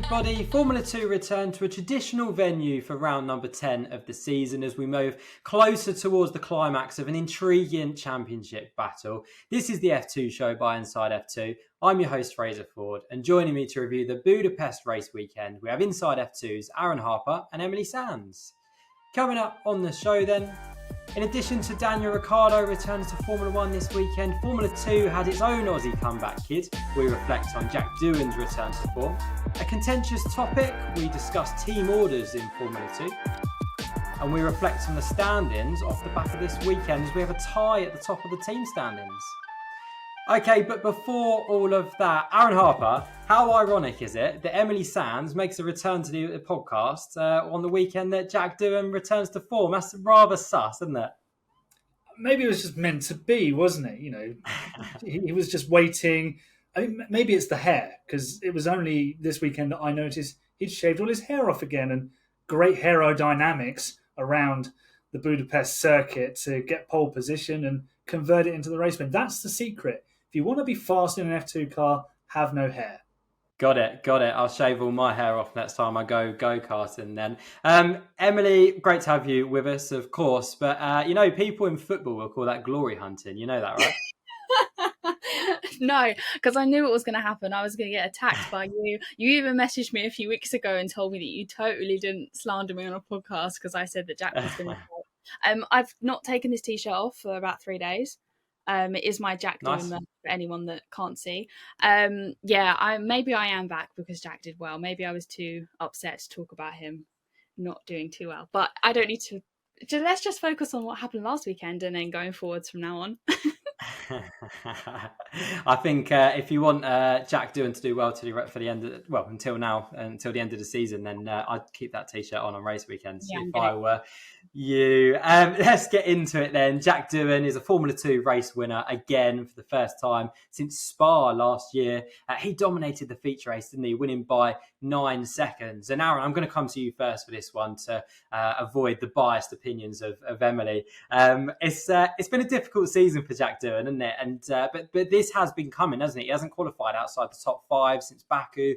everybody. Formula 2 returned to a traditional venue for round number 10 of the season as we move closer towards the climax of an intriguing championship battle. This is the F2 show by Inside F2. I'm your host, Fraser Ford, and joining me to review the Budapest race weekend, we have Inside F2's Aaron Harper and Emily Sands. Coming up on the show then, in addition to Daniel Ricciardo returning to Formula 1 this weekend, Formula 2 had its own Aussie comeback kid. We reflect on Jack Doohan's return to form. A contentious topic, we discuss team orders in Formula 2. And we reflect on the standings off the back of this weekend as we have a tie at the top of the team standings. Okay, but before all of that, Aaron Harper, how ironic is it that Emily Sands makes a return to the podcast on the weekend that Jack Doohan returns to form? That's rather sus, isn't it? Maybe it was just meant to be, wasn't it? You know, he was just waiting. I mean, maybe it's the hair, because it was only this weekend that I noticed he'd shaved all his hair off again, and great aerodynamics around the Budapest circuit to get pole position and convert it into the race win. That's the secret. If you want to be fast in an F2 car, have no hair. Got it. I'll shave all my hair off next time I go go-karting then. Emily, great to have you with us, of course. But, people in football will call that glory hunting. You know that, right? No, because I knew it was going to happen. I was going to get attacked by you. You even messaged me a few weeks ago and told me that you totally didn't slander me on a podcast because I said that Jack was going to I've not taken this T-shirt off for about 3 days. It is my Jack Doohan merch for anyone that can't see. Maybe I am back because Jack did well. Maybe I was too upset to talk about him not doing too well. But I don't need to. Let's just focus on what happened last weekend and then going forwards from now on. I think if you want Jack Doohan to do well for the end of until the end of the season, then I'd keep that T-shirt on race weekends if I were you. Let's get into it then. Jack Doohan is a Formula 2 race winner again for the first time since Spa last year. He dominated the feature race, didn't he? Winning by 9 seconds. And Aaron, I'm going to come to you first for this one to avoid the biased opinions of Emily. It's been a difficult season for Jack Doohan, isn't it? And but this has been coming, hasn't it? He hasn't qualified outside the top 5 since Baku.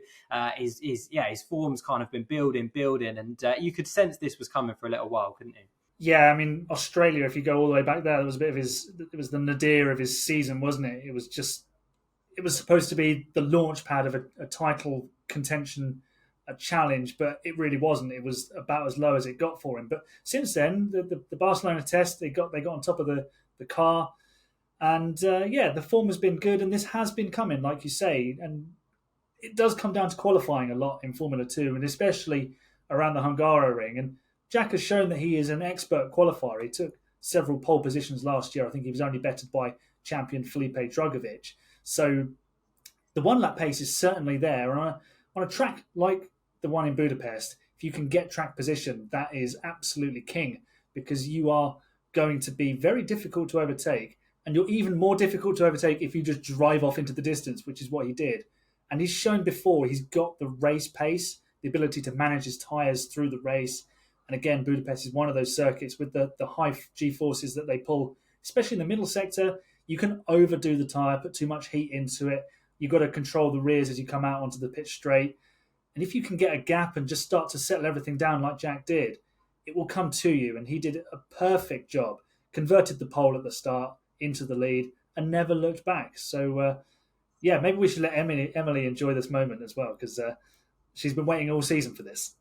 His form's kind of been building, and you could sense this was coming for a little while, couldn't you? Yeah, I mean, Australia, if you go all the way back there, it was the nadir of his season, wasn't it? It was supposed to be the launch pad of a title contention, a challenge, but it really wasn't. It was about as low as it got for him. But since then, the Barcelona test, they got on top of the car. And the form has been good, and this has been coming, like you say. And it does come down to qualifying a lot in Formula 2, and especially around the Hungaroring. And Jack has shown that he is an expert qualifier. He took several pole positions last year. I think he was only bettered by champion Felipe Drugovich. So the one-lap pace is certainly there. And on a track like the one in Budapest, if you can get track position, that is absolutely king, because you are going to be very difficult to overtake. And you're even more difficult to overtake if you just drive off into the distance, which is what he did. And he's shown before he's got the race pace, the ability to manage his tyres through the race. And again, Budapest is one of those circuits with the high G-forces that they pull, especially in the middle sector. You can overdo the tyre, put too much heat into it. You've got to control the rears as you come out onto the pitch straight. And if you can get a gap and just start to settle everything down like Jack did, it will come to you. And he did a perfect job. Converted the pole at the start into the lead and never looked back. So, maybe we should let Emily enjoy this moment as well, because she's been waiting all season for this.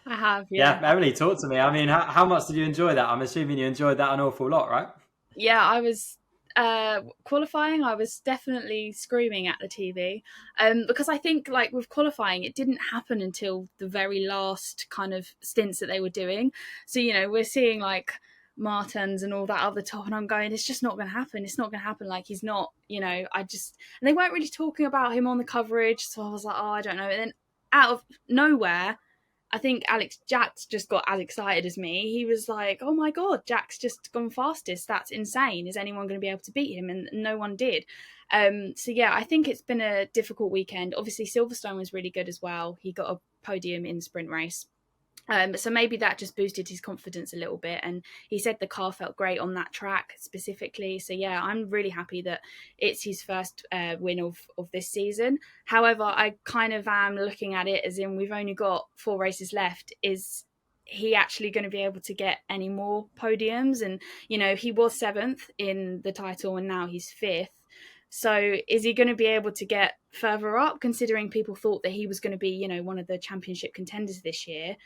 I have, yeah. Emily, talk to me. I mean, how much did you enjoy that? I'm assuming you enjoyed that an awful lot, right? Yeah, I was qualifying. I was definitely screaming at the TV because I think, like, with qualifying, it didn't happen until the very last kind of stints that they were doing. So, we're seeing, like, Martins and all that other top, and I'm going, it's just not going to happen. It's not going to happen. Like, he's not, and they weren't really talking about him on the coverage. So I was like, I don't know. And then out of nowhere, I think Jack's just got as excited as me. He was like, oh my God, Jack's just gone fastest. That's insane. Is anyone going to be able to beat him? And no one did. I think it's been a difficult weekend. Obviously, Silverstone was really good as well. He got a podium in the sprint race. So maybe that just boosted his confidence a little bit. And he said the car felt great on that track specifically. So yeah, I'm really happy that it's his first win of this season. However, I kind of am looking at it as in we've only got 4 races left. Is he actually going to be able to get any more podiums? And, he was 7th in the title and now he's 5th. So is he going to be able to get further up, considering people thought that he was going to be, one of the championship contenders this year?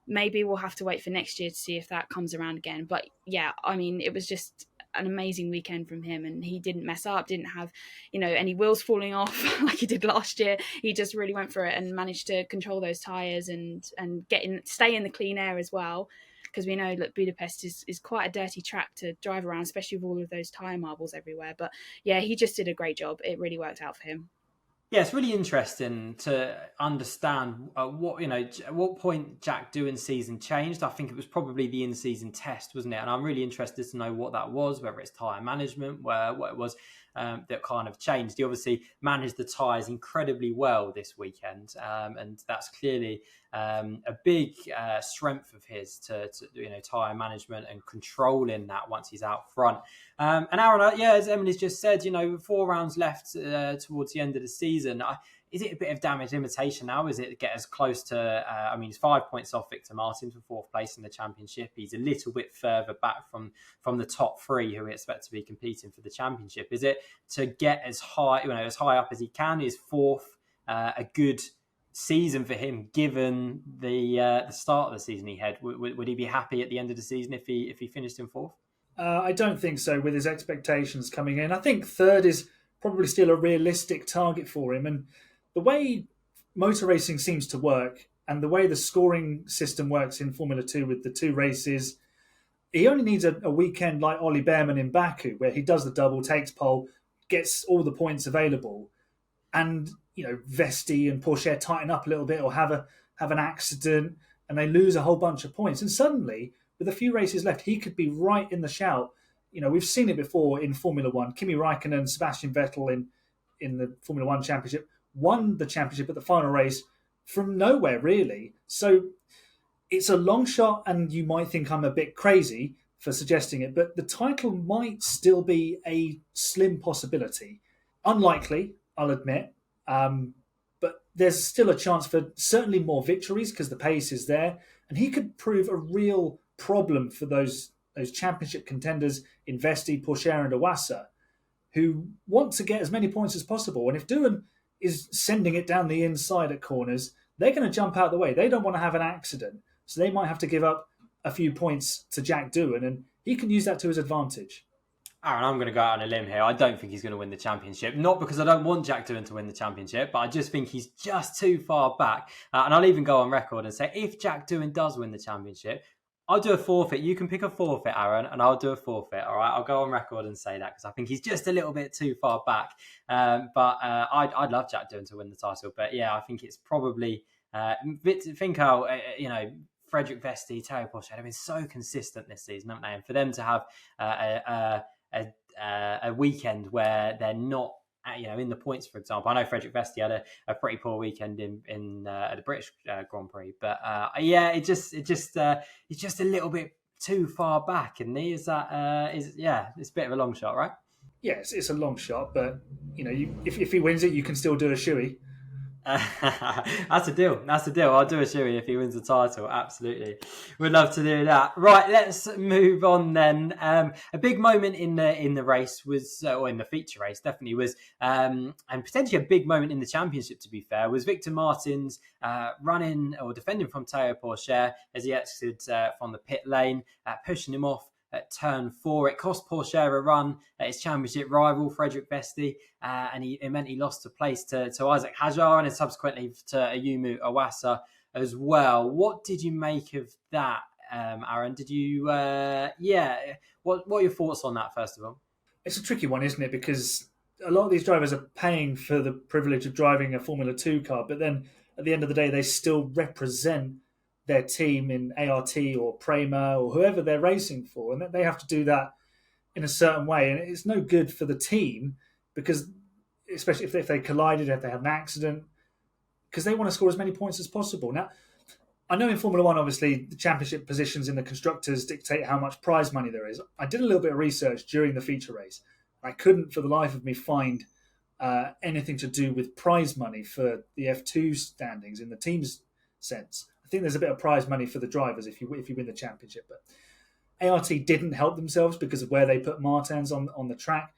Maybe we'll have to wait for next year to see if that comes around again. But yeah, I mean, it was just an amazing weekend from him, and he didn't mess up, didn't have, any wheels falling off like he did last year. He just really went for it and managed to control those tyres and stay in the clean air as well. Because we know that Budapest is quite a dirty track to drive around, especially with all of those tyre marbles everywhere. But yeah, he just did a great job. It really worked out for him. Yeah, it's really interesting to understand at what point Jack Doohan's season changed. I think it was probably the in-season test, wasn't it? And I'm really interested to know what that was, whether it's tyre management, what it was that kind of changed. He obviously managed the tyres incredibly well this weekend, and that's clearly a big strength of his to tyre management and controlling that once he's out front. And Aaron, as Emily's just said, 4 rounds left towards the end of the season. Is it a bit of damage limitation now? Is it get as close to, he's 5 points off Victor Martins for 4th place in the championship. He's a little bit further back from the top 3 who we expect to be competing for the championship. Is it to get as high up as he can? Is 4th a good season for him, given the start of the season he had? Would he be happy at the end of the season if he finished in 4th? I don't think so, with his expectations coming in. I think 3rd is probably still a realistic target for him. And the way motor racing seems to work and the way the scoring system works in Formula 2 with the 2 races, he only needs a weekend like Ollie Behrman in Baku, where he does the double, takes pole, gets all the points available, and Vesti and Porsche tighten up a little bit or have an accident and they lose a whole bunch of points. And suddenly, with a few races left, he could be right in the shout. We've seen it before in Formula 1. Kimi Raikkonen, Sebastian Vettel in the Formula 1 championship won the championship at the final race from nowhere, really. So it's a long shot, and you might think I'm a bit crazy for suggesting it, but the title might still be a slim possibility. Unlikely, I'll admit, but there's still a chance for certainly more victories because the pace is there, and he could prove a real problem for those championship contenders in Vesti, Porsche and Iwasa, who want to get as many points as possible. And if Doohan is sending it down the inside at corners, they're going to jump out of the way. They don't want to have an accident, so they might have to give up a few points to Jack Doohan, and he can use that to his advantage. Aaron, I'm going to go out on a limb here. I don't think he's going to win the championship. Not because I don't want Jack Doohan to win the championship, but I just think he's just too far back. And I'll even go on record and say, if Jack Doohan does win the championship, I'll do a forfeit. You can pick a forfeit, Aaron, and I'll do a forfeit. All right, I'll go on record and say that because I think he's just a little bit too far back. But I'd love Jack Doohan to win the title. But yeah, I think it's probably think how Frederick Vesti, Terry Porsche have been so consistent this season, haven't they? And for them to have a weekend where they're not, in the points, for example. I know Frederick Vesti had a pretty poor weekend in the British Grand Prix, but it's just a little bit too far back, and it's a bit of a long shot, right? Yes, it's a long shot, but if he wins it, you can still do a shoey. That's a deal. I'll do a shoey if he wins the title. Absolutely, we'd love to do that. Right, let's move on then. A big moment in the race was, or in the feature race, definitely was, and potentially a big moment in the championship. To be fair, was Victor Martins running or defending from Teo Porsche as he exited from the pit lane, pushing him off at turn 4. It cost Porsche a run at his championship rival, Frederick Vesti, and it meant he lost a place to Isaac Hajar and then subsequently to Ayumu Iwasa as well. What did you make of that, Aaron? Did you, what are your thoughts on that, first of all? It's a tricky one, isn't it? Because a lot of these drivers are paying for the privilege of driving a Formula 2 car, but then at the end of the day, they still represent their team in ART or Prema or whoever they're racing for, and they have to do that in a certain way. And it's no good for the team because, especially if they collided, if they had an accident, because they want to score as many points as possible. Now, I know in Formula One, obviously, the championship positions in the constructors dictate how much prize money there is. I did a little bit of research during the feature race. I couldn't, for the life of me, find anything to do with prize money for the F2 standings in the team's sense. I think there's a bit of prize money for the drivers if you win the championship, but ART didn't help themselves because of where they put Martins on the track.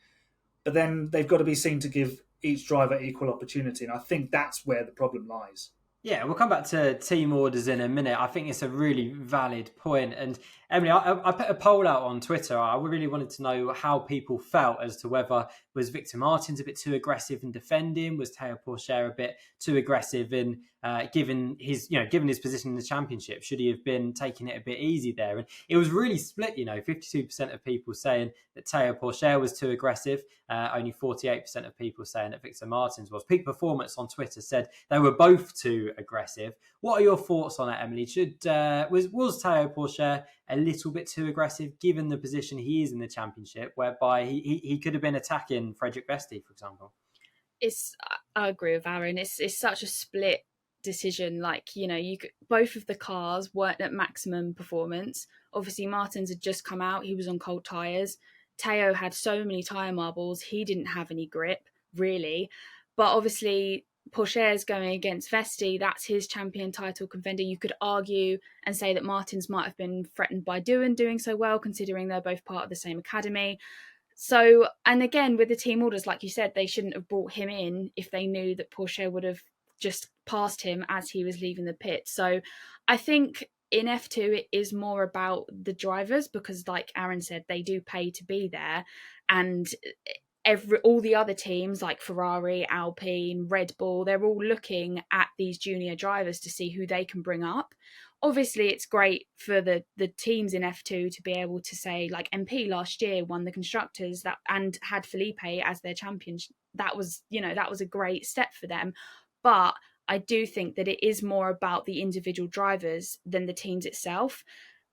But then they've got to be seen to give each driver equal opportunity, and I think that's where the problem lies. Yeah, we'll come back to team orders in a minute. I think it's a really valid point. And Emily, I put a poll out on Twitter. I really wanted to know how people felt as to whether was Victor Martins a bit too aggressive in defending, was Teo Pourchaire a bit too aggressive in given his position in the championship. Should he have been taking it a bit easy there? And it was really split. 52% of people saying that Teo Pourchaire was too aggressive. Only 48% of people saying that Victor Martins was. Peak Performance on Twitter said they were both too aggressive. What are your thoughts on that, Emily? Was Teo Pourchaire a little bit too aggressive given the position he is in the championship, whereby he could have been attacking Frederick Vesti, for example? I agree with Aaron. It's such a split decision. Both of the cars weren't at maximum performance. Obviously, Martins had just come out. He was on cold tyres. Teo had so many tyre marbles. He didn't have any grip, really. But obviously, Pourchaire's going against Vesti. That's his champion title contender. You could argue and say that Martins might have been threatened by Doohan doing so well, considering they're both part of the same academy. So, and again, with the team orders, like you said, they shouldn't have brought him in if they knew that Pourchaire would have just passed him as he was leaving the pit. So I think in F2, it is more about the drivers because, like Aaron said, they do pay to be there. And all the other teams like Ferrari, Alpine, Red Bull, they're all looking at these junior drivers to see who they can bring up. Obviously, it's great for the teams in F2 to be able to say, like MP last year won the constructors and had Felipe as their champion. That was a great step for them. But I do think that it is more about the individual drivers than the teams itself.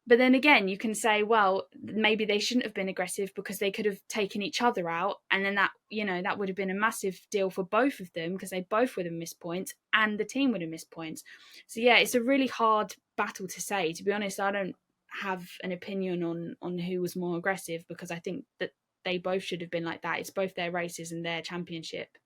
But then again, you can say, well, maybe they shouldn't have been aggressive because they could have taken each other out. And then that would have been a massive deal for both of them because they both would have missed points and the team would have missed points. So yeah, it's a really hard battle to say. To be honest, I don't have an opinion on who was more aggressive because I think that they both should have been like that. It's both their races and their championship,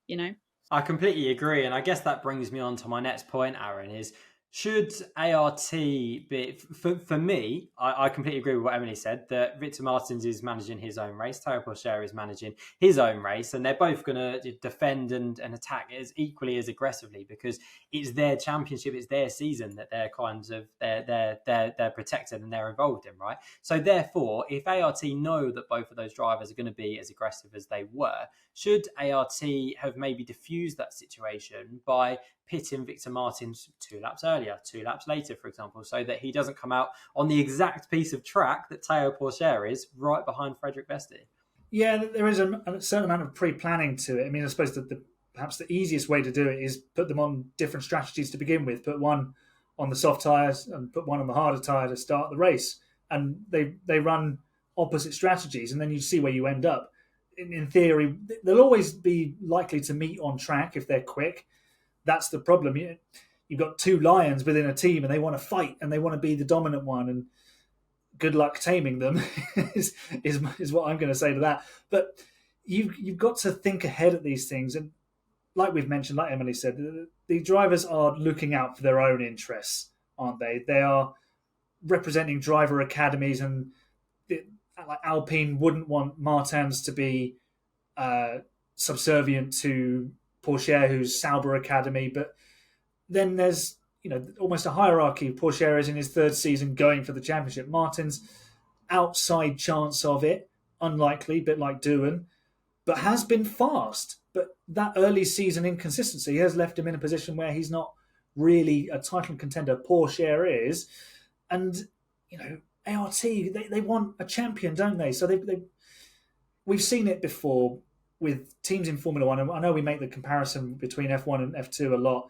I completely agree. And I guess that brings me on to my next point, Aaron, is should ART be, for me, I completely agree with what Emily said, that Victor Martins is managing his own race, Teo Pourchaire is managing his own race, and they're both going to defend and attack as equally as aggressively because it's their championship, it's their season that they're they're protected and they're involved in, right? So therefore, if ART know that both of those drivers are going to be as aggressive as they were, should ART have maybe diffused that situation by pitting Victor Martins 2 laps earlier, 2 laps later, for example, so that he doesn't come out on the exact piece of track that Teo Pourchaire is right behind Frederick Vesti? Yeah, there is a certain amount of pre-planning to it. I mean, I suppose that perhaps the easiest way to do it is put them on different strategies to begin with. Put one on the soft tyres and put one on the harder tyre to start the race. And they run opposite strategies, and then you see where you end up. In theory, they'll always be likely to meet on track if they're quick. That's the problem. You've got two lions within a team and they want to fight and they want to be the dominant one, and good luck taming them is what I'm going to say to that. But you've got to think ahead at these things. And like we've mentioned, like Emily said, the drivers are looking out for their own interests, aren't they? They are representing driver academies, and like Alpine wouldn't want Martins to be subservient to Pourchaire, who's Sauber Academy, but then there's almost a hierarchy. Pourchaire is in his third season going for the championship. Martins, outside chance of it, unlikely, bit like Doohan, but has been fast. But that early season inconsistency has left him in a position where he's not really a title contender. Pourchaire is, and ART they want a champion, don't they? So we've seen it before with teams in Formula One, and I know we make the comparison between F1 and F2 a lot,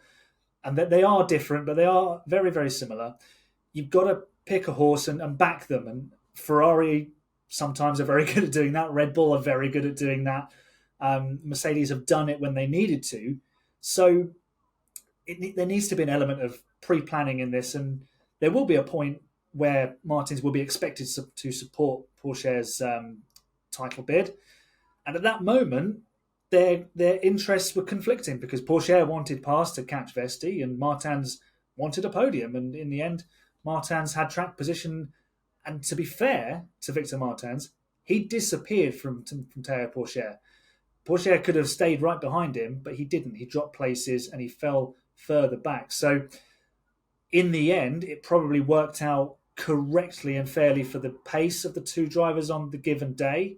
and that they are different, but they are very, very similar. You've got to pick a horse and back them, and Ferrari sometimes are very good at doing that. Red Bull are very good at doing that. Mercedes have done it when they needed to. So there needs to be an element of pre-planning in this, and there will be a point where Martins will be expected to support Pourchaire's title bid. And at that moment, their interests were conflicting because Pourchaire wanted Pass to catch Vesti and Martins wanted a podium. And in the end, Martins had track position. And to be fair to Victor Martins, he disappeared from Théo Pourchaire. Pourchaire could have stayed right behind him, but he didn't. He dropped places and he fell further back. So in the end, it probably worked out correctly and fairly for the pace of the two drivers on the given day.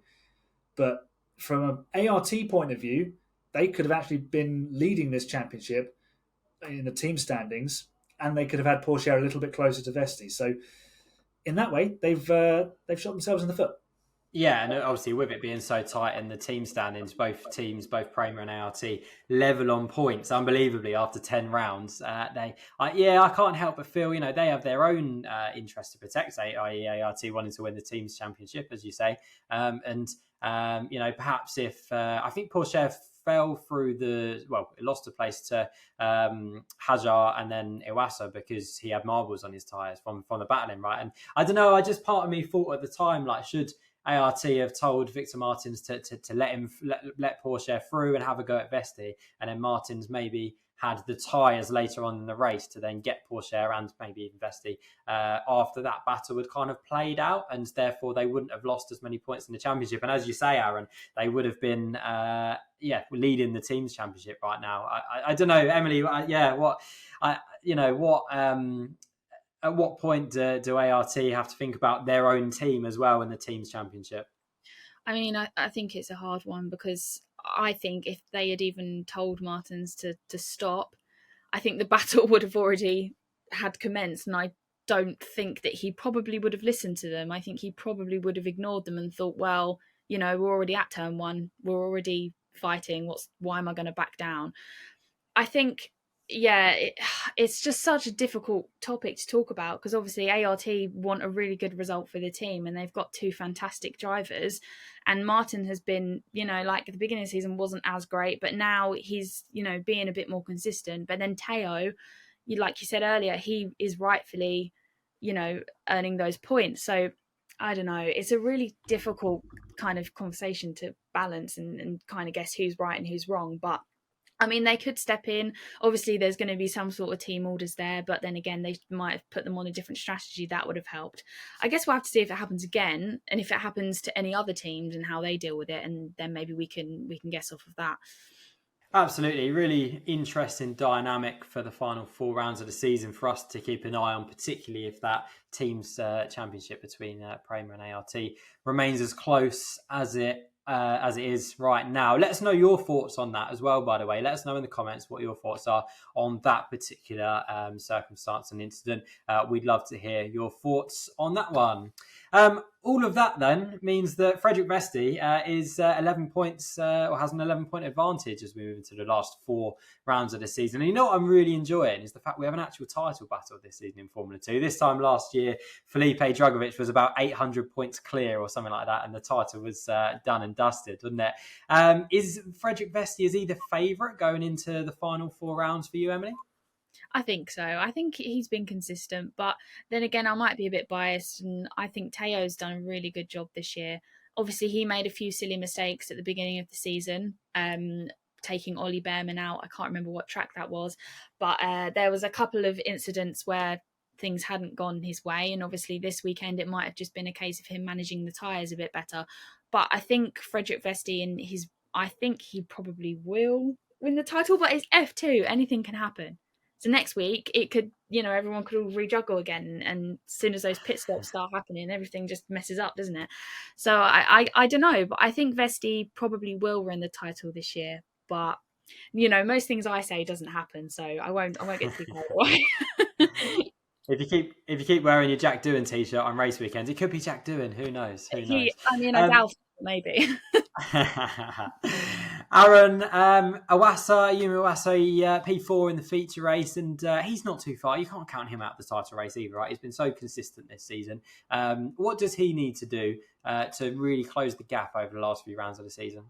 But from an ART point of view, they could have actually been leading this championship in the team standings, and they could have had Pourchaire a little bit closer to Vesti. So in that way, they've shot themselves in the foot. Yeah, and obviously with it being so tight in the team standings, both teams, both Prema and ART, level on points unbelievably after 10 rounds. I can't help but feel, they have their own interest to protect, i.e. ART wanting to win the team's championship, as you say. Perhaps if, I think Pourchaire fell through it lost a place to Hajar and then Iwasa because he had marbles on his tyres from the battling, right? And I don't know, part of me thought at the time, should ART have told Victor Martins to let Pourchaire through and have a go at Vesti, and then Martins maybe had the tyres later on in the race to then get Pourchaire and maybe even Vesti after that battle had kind of played out, and therefore they wouldn't have lost as many points in the championship. And as you say, Aaron, they would have been leading the team's championship right now. I don't know, Emily. At what point do ART have to think about their own team as well in the team's championship? I mean, I think it's a hard one because I think if they had even told Martins to stop, I think the battle would have already had commenced, and I don't think that he probably would have listened to them. I think he probably would have ignored them and thought, well, we're already at turn one, we're already fighting, why am I going to back down? I think it's just such a difficult topic to talk about because obviously ART want a really good result for the team and they've got two fantastic drivers, and Martin has been, at the beginning of the season wasn't as great, but now he's, being a bit more consistent. But then Teo, like you said earlier, he is rightfully, earning those points. So I don't know, it's a really difficult kind of conversation to balance and kind of guess who's right and who's wrong. But I mean, they could step in. Obviously, there's going to be some sort of team orders there, but then again, they might have put them on a different strategy. That would have helped. I guess we'll have to see if it happens again, and if it happens to any other teams and how they deal with it, and then maybe we can guess off of that. Absolutely. Really interesting dynamic for the final 4 rounds of the season for us to keep an eye on, particularly if that team's championship between Prema and ART remains as close as it is right now. Let us know your thoughts on that as well, by the way. Let us know in the comments what your thoughts are on that particular circumstance and incident. We'd love to hear your thoughts on that one. All of that then means that Frederik Vesti is 11 points or has an 11-point advantage as we move into the last 4 rounds of the season. And what I'm really enjoying is the fact we have an actual title battle this season in Formula 2. This time last year, Felipe Drugovich was about 800 points clear or something like that, and the title was done and dusted, wasn't it? Is Frederik Vesti the favourite going into the final 4 rounds for you, Emily? I think so. I think he's been consistent, but then again, I might be a bit biased, and I think Teo's done a really good job this year. Obviously, he made a few silly mistakes at the beginning of the season, taking Ollie Behrman out. I can't remember what track that was, but there was a couple of incidents where things hadn't gone his way, and obviously this weekend it might have just been a case of him managing the tyres a bit better. But I think Frederik Vesti I think he probably will win the title, but it's F2. Anything can happen. So next week, it could, everyone could all rejuggle again. And as soon as those pit stops start happening, everything just messes up, doesn't it? So I don't know, but I think Vesti probably will win the title this year. But, most things I say doesn't happen. So I won't get too carried away. If you keep wearing your Jack Doohan t-shirt on race weekends, it could be Jack Doohan. Who knows? I doubt it, maybe. Aaron, Yuma Iwasa, P4 in the feature race, and he's not too far. You can't count him out of the title race either, right? He's been so consistent this season. What does he need to do to really close the gap over the last few rounds of the season?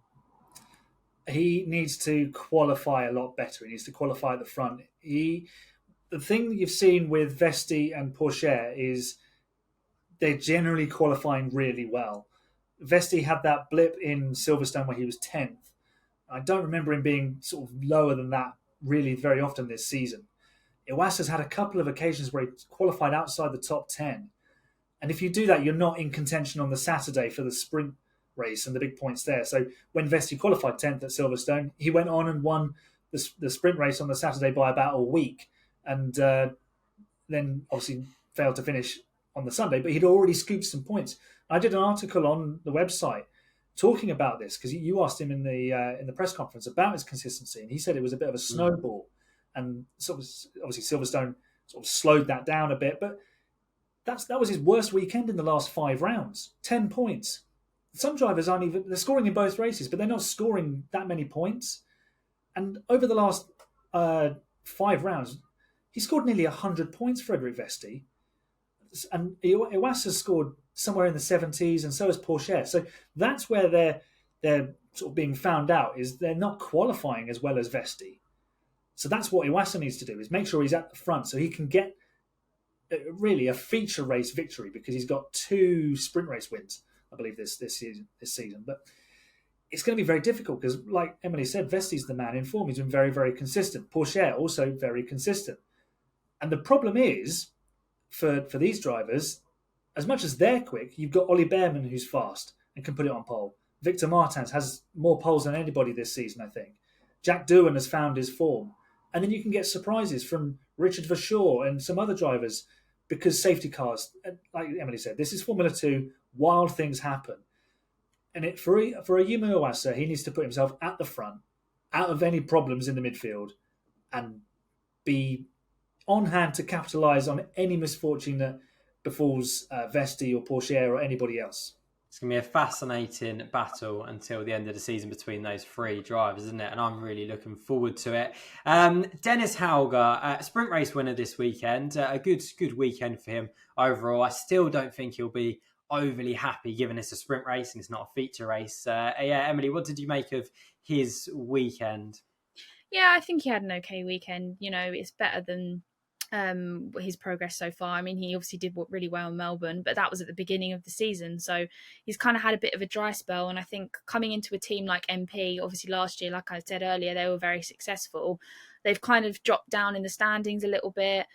He needs to qualify a lot better. He needs to qualify at the front. The the thing that you've seen with Vesti and Porsche is they're generally qualifying really well. Vesti had that blip in Silverstone where he was 10th. I don't remember him being sort of lower than that really very often this season. Iwasa's had a couple of occasions where he qualified outside the top 10. And if you do that, you're not in contention on the Saturday for the sprint race and the big points there. So when Vesti qualified 10th at Silverstone, he went on and won the sprint race on the Saturday by about a week. And then obviously failed to finish on the Sunday, but he'd already scooped some points. I did an article on the website talking about this because you asked him in the press conference about his consistency, and he said it was a bit of a snowball, and sort of obviously Silverstone sort of slowed that down a bit, but that was his worst weekend in the last 5 rounds. 10 points. Some drivers they're scoring in both races, but they're not scoring that many points. And over the last 5 rounds, he scored nearly 100 points, Frederic Vesti. And Iwasa scored somewhere in the 70s, and so has Porsche. So that's where they're sort of being found out, is they're not qualifying as well as Vesti. So that's what Iwasa needs to do, is make sure he's at the front so he can get really a feature race victory, because he's got 2 sprint race wins, I believe, this season. But it's going to be very difficult because, like Emily said, Vesti's the man in form. He's been very, very consistent. Porsche also very consistent. And the problem is, for these drivers, as much as they're quick, you've got Ollie Behrman who's fast and can put it on pole. Victor Martins has more poles than anybody this season, I think. Jack Doohan has found his form. And then you can get surprises from Richard Verschoor and some other drivers because safety cars, like Emily said, this is Formula 2, wild things happen. And for a Yuma Iwasa, he needs to put himself at the front, out of any problems in the midfield, and be on hand to capitalise on any misfortune that befalls Vesti or Porsche or anybody else. It's going to be a fascinating battle until the end of the season between those 3 drivers, isn't it? And I'm really looking forward to it. Dennis Hauger, sprint race winner this weekend. A good weekend for him overall. I still don't think he'll be overly happy given it's a sprint race and it's not a feature race. Emily, what did you make of his weekend? Yeah, I think he had an okay weekend. You know, it's better than his progress so far. I mean, he obviously did really well in Melbourne, but that was at the beginning of the season. So he's kind of had a bit of a dry spell. And I think coming into a team like MP, obviously last year, like I said earlier, they were very successful. They've kind of dropped down in the standings a little bit.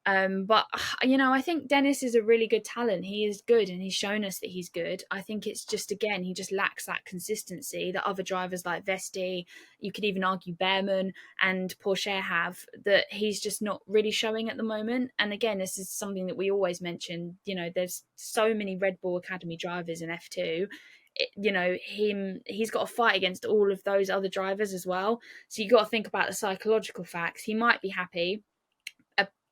But, you know, I think Dennis is a really good talent. He is good and he's shown us that he's good. I think it's just, again, he just lacks that consistency that other drivers like Vesti, you could even argue Behrman and Porsche have, that he's just not really showing at the moment. And again, this is something that we always mention. You know, there's so many Red Bull Academy drivers in F2. You know, he's got to fight against all of those other drivers as well. So you've got to think about the psychological facts. He might be happy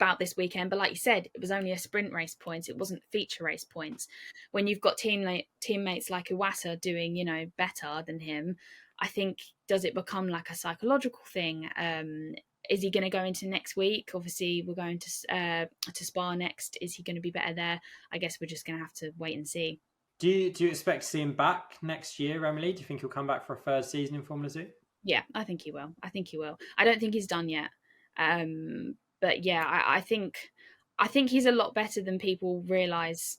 about this weekend, but like you said, it was only a sprint race points. It wasn't feature race points. When you've got teammates like Iwasa doing, you know, better than him, I think, does it become like a psychological thing? Is he going to go into next week? Obviously, we're going to Spa next. Is he going to be better there? I guess we're just going to have to wait and see. Do you expect to see him back next year, Emily? Do you think he'll come back for a 3rd season in Formula 2? Yeah, I think he will. I don't think he's done yet. But yeah, I think he's a lot better than people realise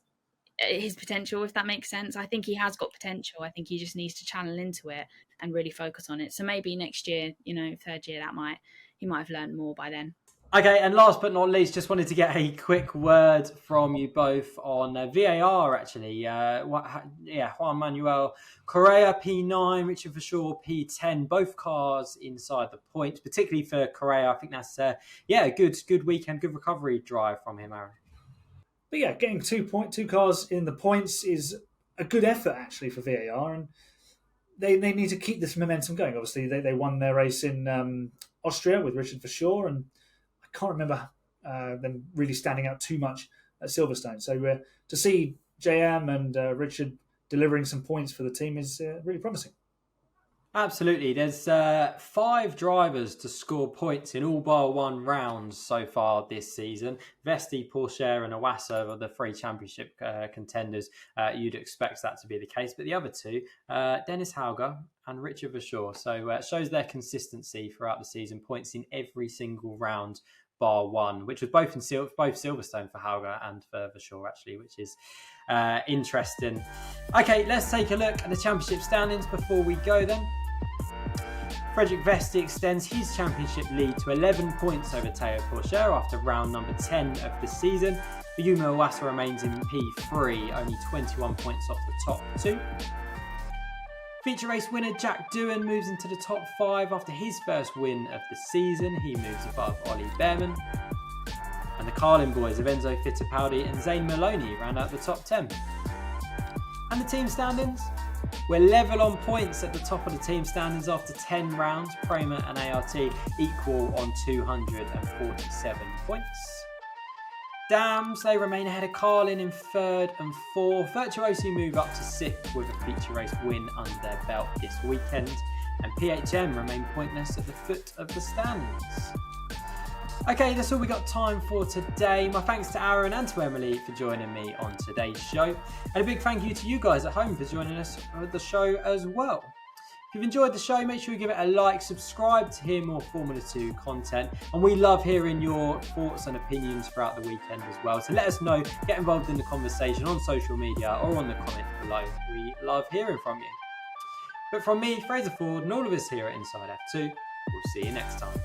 his potential, if that makes sense. I think he has got potential. I think he just needs to channel into it and really focus on it. So maybe next year, you know, 3rd year, he might have learned more by then. Okay, and last but not least, just wanted to get a quick word from you both on VAR, actually. Juan Manuel Correa, P9, Richard Verschoor, P10, both cars inside the points, particularly for Correa. I think that's, a good weekend, good recovery drive from him, Aaron. But yeah, getting 2 cars in the points is a good effort, actually, for VAR. And they need to keep this momentum going. Obviously, they won their race in Austria with Richard Verschoor, and I can't remember them really standing out too much at Silverstone. So to see JM and Richard delivering some points for the team is really promising. Absolutely. There's 5 drivers to score points in all bar 1 rounds so far this season. Vesti, Porsche and Iwasa are the 3 championship contenders. You'd expect that to be the case. But the other 2, Dennis Hauger and Richard Verschoor. So it shows their consistency throughout the season. Points in every single round bar one, which was both in both Silverstone for Hauger and for Shaw, actually, which is interesting. Okay, let's take a look at the championship standings before we go then. Frederick Vesti extends his championship lead to 11 points over Teo Porcher after round number 10 of the season. Yuma Iwasa remains in P3, only 21 points off the top two. Feature race winner Jack Doohan moves into the top 5 after his first win of the season. He moves above Ollie Behrman. And the Carlin boys of Enzo Fittipaldi and Zane Maloney round out the top 10. And the team standings? We're level on points at the top of the team standings after 10 rounds. Prema and ART equal on 247 points. Dams, they remain ahead of Carlin in 3rd and 4th. Virtuosi move up to 6th with a feature race win under their belt this weekend. And PHM remain pointless at the foot of the standings. Okay, that's all we got time for today. My thanks to Aaron and to Emily for joining me on today's show. And a big thank you to you guys at home for joining us on the show as well. If you've enjoyed the show, make sure you give it a like, subscribe to hear more Formula 2 content. And we love hearing your thoughts and opinions throughout the weekend as well. So let us know, get involved in the conversation on social media or on the comments below. We love hearing from you. But from me, Fraser Ford, and all of us here at Inside F2, we'll see you next time.